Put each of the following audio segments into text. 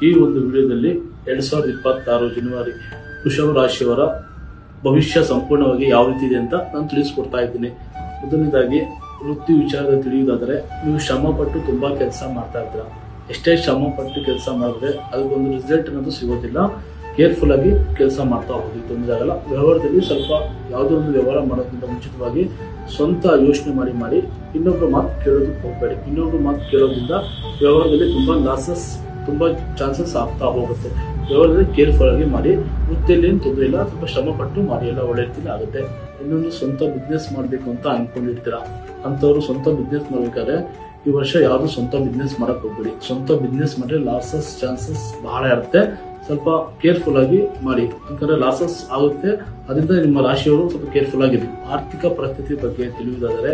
ಈ ಒಂದು ವಿಡಿಯೋದಲ್ಲಿ 2026 ಜನವರಿ ವೃಷಭ ರಾಶಿಯವರ ಭವಿಷ್ಯ ಸಂಪೂರ್ಣವಾಗಿ ಯಾವ ರೀತಿ ಇದೆ ಅಂತ ನಾನು ತಿಳಿಸ್ಕೊಡ್ತಾ ಇದ್ದೀನಿ. ಮೊದಲನೇದಾಗಿ ವೃತ್ತಿ ವಿಚಾರದಲ್ಲಿ ತಿಳಿಯುವುದಾದರೆ, ನೀವು ಶ್ರಮಪಟ್ಟು ತುಂಬಾ ಕೆಲಸ ಮಾಡ್ತಾ ಇದ್ದೀರಾ. ಎಷ್ಟೇ ಶ್ರಮಪಟ್ಟು ಕೆಲಸ ಮಾಡಿದ್ರೆ ಅದಕ್ಕೊಂದು ರಿಸಲ್ಟ್ ಅನ್ನೋದು ಸಿಗೋದಿಲ್ಲ. ಕೇರ್ಫುಲ್ ಆಗಿ ಕೆಲಸ ಮಾಡ್ತಾ ಹೋಗಿ, ತೊಂದರೆ ಆಗಲ್ಲ. ವ್ಯವಹಾರದಲ್ಲಿ ಸ್ವಲ್ಪ ಯಾವುದೋ ಒಂದು ವ್ಯವಹಾರ ಮಾಡೋದ್ರಿಂದ ಮುಂಚಿತವಾಗಿ ಸ್ವಂತ ಯೋಚನೆ ಮಾಡಿ ಇನ್ನೊಬ್ಬರ ಮಾತು ಕೇಳೋದಕ್ಕೆ ಹೋಗಬೇಡಿ. ಇನ್ನೊಬ್ಬರ ಮಾತು ಕೇಳೋದ್ರಿಂದ ವ್ಯವಹಾರದಲ್ಲಿ ತುಂಬಾ ಲಾಸಸ್, ತುಂಬಾ ಚಾನ್ಸಸ್ ಆಗ್ತಾ ಹೋಗುತ್ತೆ. ವ್ಯವಹಾರದಲ್ಲಿ ಕೇರ್ಫುಲ್ ಆಗಿ ಮಾಡಿ. ವೃತ್ತಿಯಲ್ಲಿ ಏನು ತೊಂದರೆ ಇಲ್ಲ, ಸ್ವಲ್ಪ ಶ್ರಮ ಪಟ್ಟು ಮಾಡಿ, ಎಲ್ಲ ಒಳ್ಳೆ ರೀತಿಯಲ್ಲಿ ಆಗುತ್ತೆ. ಇನ್ನೊಂದು, ಸ್ವಂತ ಬಿಸ್ನೆಸ್ ಮಾಡಬೇಕು ಅಂತ ಅನ್ಕೊಂಡಿರ್ತೀರಾ. ಅಂಥವ್ರು ಸ್ವಂತ ಬಿಸ್ನೆಸ್ ಮಾಡ್ಬೇಕಾದ್ರೆ ಈ ವರ್ಷ ಯಾವುದು ಸ್ವಂತ ಬಿಸ್ನೆಸ್ ಮಾಡಕ್ ಹೋಗ್ಬೇಡಿ. ಸ್ವಂತ ಬಿಸ್ನೆಸ್ ಮಾಡಿದ್ರೆ ಲಾಸಸ್ ಚಾನ್ಸಸ್ ಬಹಳ ಇರುತ್ತೆ. ಸ್ವಲ್ಪ ಕೇರ್ಫುಲ್ ಆಗಿ ಮಾಡಿ, ಯಾಕಂದ್ರೆ ಲಾಸಸ್ ಆಗುತ್ತೆ. ಅದರಿಂದ ನಿಮ್ಮ ರಾಶಿಯವರು ಸ್ವಲ್ಪ ಕೇರ್ಫುಲ್ ಆಗಿದೆ. ಆರ್ಥಿಕ ಪರಿಸ್ಥಿತಿ ಬಗ್ಗೆ ತಿಳಿಯುವುದಾದರೆ,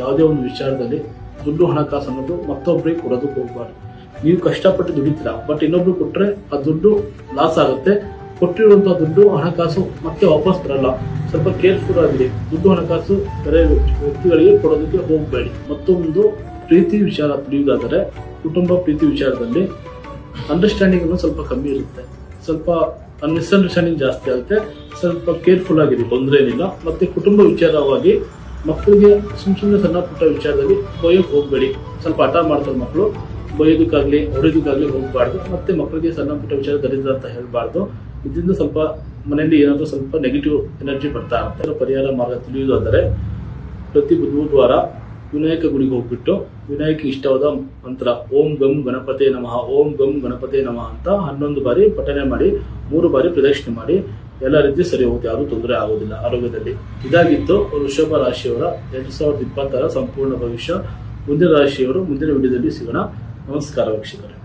ಯಾವುದೇ ಒಂದು ವಿಚಾರದಲ್ಲಿ ದುಡ್ಡು ಹಣಕಾಸು ಅನ್ನೋದು ಮತ್ತೊಬ್ಬರಿಗೆ ಕೊಡೋದಕ್ಕೆ ಹೋಗಬಾರ್ದು. ನೀವು ಕಷ್ಟಪಟ್ಟು ದುಡಿತೀರಾ, ಬಟ್ ಇನ್ನೊಬ್ರು ಕೊಟ್ರೆ ಆ ದುಡ್ಡು ಲಾಸ್ ಆಗುತ್ತೆ. ಕೊಟ್ಟಿರುವಂತಹ ದುಡ್ಡು ಹಣಕಾಸು ಮತ್ತೆ ವಾಪಸ್ ಬರಲ್ಲ. ಸ್ವಲ್ಪ ಕೇರ್ಫುಲ್ ಆಗಿದೆ. ದುಡ್ಡು ಹಣಕಾಸು ಬೇರೆ ವ್ಯಕ್ತಿಗಳಿಗೆ ಕೊಡೋದಕ್ಕೆ ಹೋಗಬೇಡಿ. ಮತ್ತೊಂದು, ಪ್ರೀತಿ ವಿಚಾರ ತಿಳಿಯುವುದಾದರೆ, ಕುಟುಂಬ ಪ್ರೀತಿ ವಿಚಾರದಲ್ಲಿ ಅಂಡರ್ಸ್ಟ್ಯಾಂಡಿಂಗ್ ಅನ್ನು ಸ್ವಲ್ಪ ಕಮ್ಮಿ ಇರುತ್ತೆ. ಸ್ವಲ್ಪ ಮಿಸ್ಅಂಡರ್ಸ್ಟ್ಯಾಂಡಿಂಗ್ ಜಾಸ್ತಿ ಆಗುತ್ತೆ. ಸ್ವಲ್ಪ ಕೇರ್ಫುಲ್ ಆಗಿದೆ, ತೊಂದರೆ ಏನಿಲ್ಲ. ಮತ್ತೆ ಕುಟುಂಬ ವಿಚಾರವಾಗಿ ಮಕ್ಕಳಿಗೆ ಸುಮ್ಮನೆ ಸಣ್ಣ ಪುಟ್ಟ ವಿಚಾರದಲ್ಲಿ ಬೈಯೋಕೆ ಹೋಗಬೇಡಿ. ಸ್ವಲ್ಪ ಹಠ ಮಾಡ್ತಾರೆ ಮಕ್ಕಳು, ಬೈಯೋದಕ್ಕಾಗ್ಲಿ ಹೊಡೆಯೋದಕ್ಕಾಗ್ಲಿ ಹೋಗಬಾರ್ದು. ಮತ್ತೆ ಮಕ್ಕಳಿಗೆ ಸಣ್ಣ ಪುಟ್ಟ ವಿಚಾರ ದರಿದ್ರ ಅಂತ ಹೇಳಬಾರ್ದು. ಇದರಿಂದ ಸ್ವಲ್ಪ ಮನೆಯಲ್ಲಿ ಏನಾದರೂ ಸ್ವಲ್ಪ ನೆಗೆಟಿವ್ ಎನರ್ಜಿ ಬರ್ತಾ ಇರುತ್ತೆ. ಪರಿಹಾರ ಮಾರ್ಗ ತಿಳಿಯುವುದಾದರೆ, ಪ್ರತಿ ಬುಧವಾರ ವಿನಾಯಕ ಗುಡಿಗೆ ಹೋಗ್ಬಿಟ್ಟು ವಿನಾಯಕ ಇಷ್ಟವಾದ ಮಂತ್ರ ಓಂ ಗಂ ಗಣಪತಿ ನಮಃ, ಓಂ ಗಂ ಗಣಪತಿ ನಮಃ ಅಂತ 11 ಬಾರಿ ಪಠನೆ ಮಾಡಿ, 3 ಬಾರಿ ಪ್ರದಕ್ಷಿಣೆ ಮಾಡಿ. ಎಲ್ಲ ರೀತಿ ಸರಿ ಹೋಗುತ್ತೆ, ಯಾರು ತೊಂದರೆ ಆಗೋದಿಲ್ಲ ಆರೋಗ್ಯದಲ್ಲಿ. ಇದಾಗಿತ್ತು ವೃಷಭ ರಾಶಿಯವರ 2026 ಸಂಪೂರ್ಣ ಭವಿಷ್ಯ. ಮುಂದಿನ ರಾಶಿಯವರು ಮುಂದಿನ ವಿಡಿಯೋದಲ್ಲಿ ಸಿಗೋಣ. ನಮಸ್ಕಾರ ವೀಕ್ಷಕರೇ.